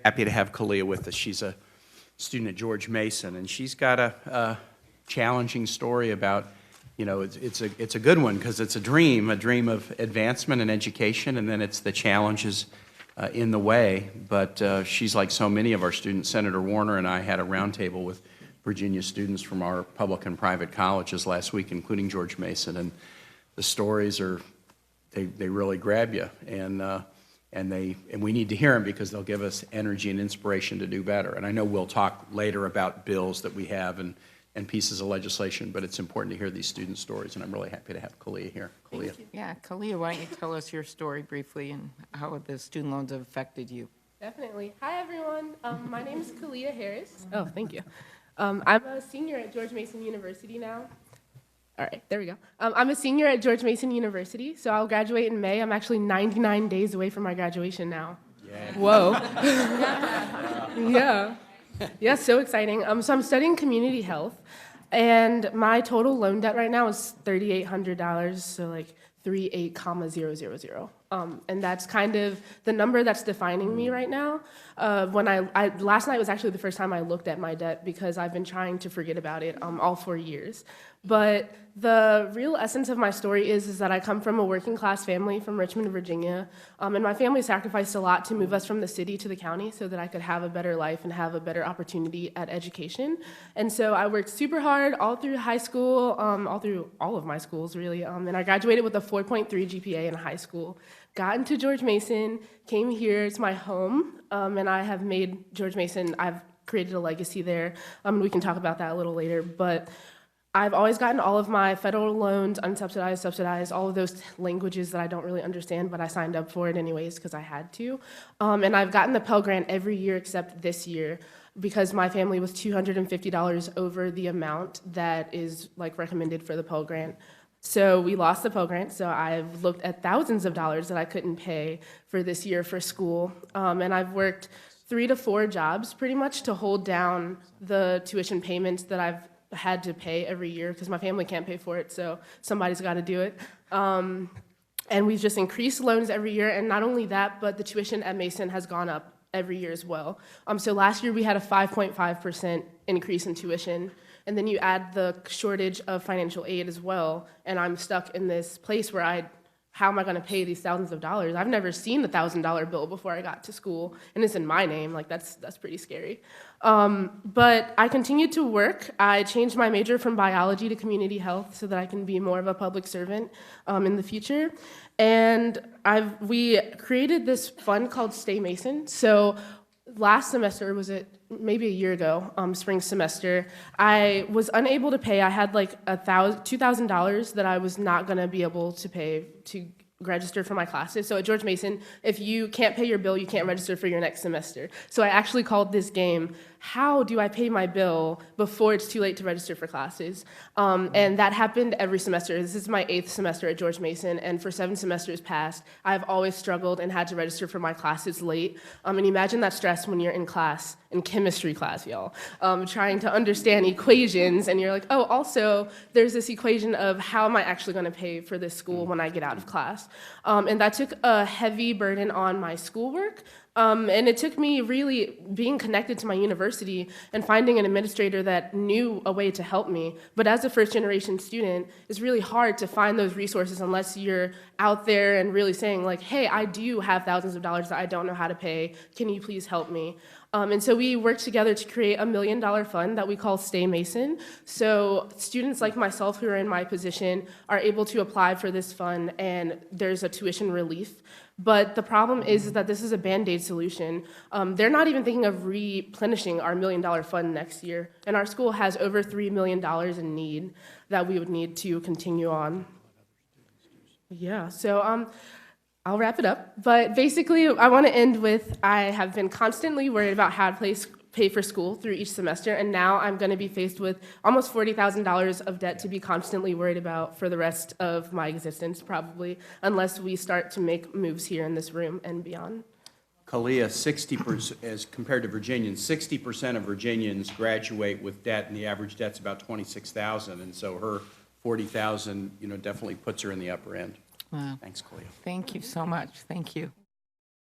happy to have Kalia with us. She's a student at George Mason, and she's got a challenging story about, you know, it's a good one because it's a dream of advancement and education, and then it's the challenges in the way. But she's like so many of our students. Senator Warner and I had a roundtable with Virginia students from our public and private colleges last week, including George Mason, and the stories are, they really grab you, and we need to hear them because they'll give us energy and inspiration to do better. And I know we'll talk later about bills that we have and pieces of legislation, but it's important to hear these student stories, and I'm really happy to have Kalia here. Kalia. Yeah, Kalia, why don't you tell us your story briefly and how the student loans have affected you? Definitely. Hi, everyone. My name is Kalia Harris. Oh, thank you. I'm a senior at George Mason University now. All right, there we go. I'm a senior at George Mason University, so I'll graduate in May. I'm actually 99 days away from my graduation now. Yeah. Whoa. Yeah. Yeah, so exciting. So I'm studying community health, and my total loan debt right now is $3,800, so like 38,000. And that's kind of the number that's defining me right now. Last night was actually the first time I looked at my debt because I've been trying to forget about it all 4 years. But the real essence of my story is that I come from a working class family from Richmond, Virginia, and my family sacrificed a lot to move us from the city to the county so that I could have a better life and have a better opportunity at education. And so I worked super hard all through high school, all through all of my schools really, and I graduated with a 4.3 GPA in high school. Got into George Mason, came here, it's my home, and I have made George Mason, I've created a legacy there. We can talk about that a little later, but I've always gotten all of my federal loans, unsubsidized, subsidized, all of those languages that I don't really understand, but I signed up for it anyways because I had to. And I've gotten the Pell Grant every year except this year because my family was $250 over the amount that is like recommended for the Pell Grant. So we lost the Pell Grant, so I've looked at thousands of dollars that I couldn't pay for this year for school. And I've worked 3 to 4 jobs pretty much to hold down the tuition payments that I've had to pay every year because my family can't pay for it, so somebody's got to do it. And we've just increased loans every year, and not only that, but the tuition at Mason has gone up every year as well. So last year we had a 5.5% increase in tuition, and then you add the shortage of financial aid as well, and I'm stuck in this place where how am I going to pay these thousands of dollars? I've never seen the $1,000 bill before I got to school, and it's in my name. Like that's pretty scary. But I continued to work. I changed my major from biology to community health so that I can be more of a public servant in the future. And we created this fund called Stay Mason. So last semester, was it maybe a year ago, spring semester, I was unable to pay. I had like $2,000 that I was not going to be able to pay to register for my classes. So at George Mason, if you can't pay your bill, you can't register for your next semester. So I actually called this game, how do I pay my bill before it's too late to register for classes? And that happened every semester. This is my 8th semester at George Mason, and for 7 semesters past, I've always struggled and had to register for my classes late. And imagine that stress when you're in class, in chemistry class, y'all, trying to understand equations, and you're like, oh, also, there's this equation of how am I actually going to pay for this school when I get out of class? And that took a heavy burden on my schoolwork. And it took me really being connected to my university and finding an administrator that knew a way to help me. But as a first-generation student, it's really hard to find those resources unless you're out there and really saying, like, hey, I do have thousands of dollars that I don't know how to pay. Can you please help me? And so we worked together to create a $1 million fund that we call Stay Mason. So students like myself who are in my position are able to apply for this fund, and there's a tuition relief. But the problem is that this is a Band-Aid solution. They're not even thinking of replenishing our $1 million fund next year. And our school has over $3 million in need that we would need to continue on. Yeah, so I'll wrap it up. But basically, I want to end with, I have been constantly worried about how to pay for school through each semester, and now I'm going to be faced with almost $40,000 of debt to be constantly worried about for the rest of my existence, probably, unless we start to make moves here in this room and beyond. Kalia, 60%, as compared to Virginians, 60% of Virginians graduate with debt, and the average debt's about $26,000, and so her $40,000, definitely puts her in the upper end. Wow. Thanks, Kalia. Thank you so much. Thank you.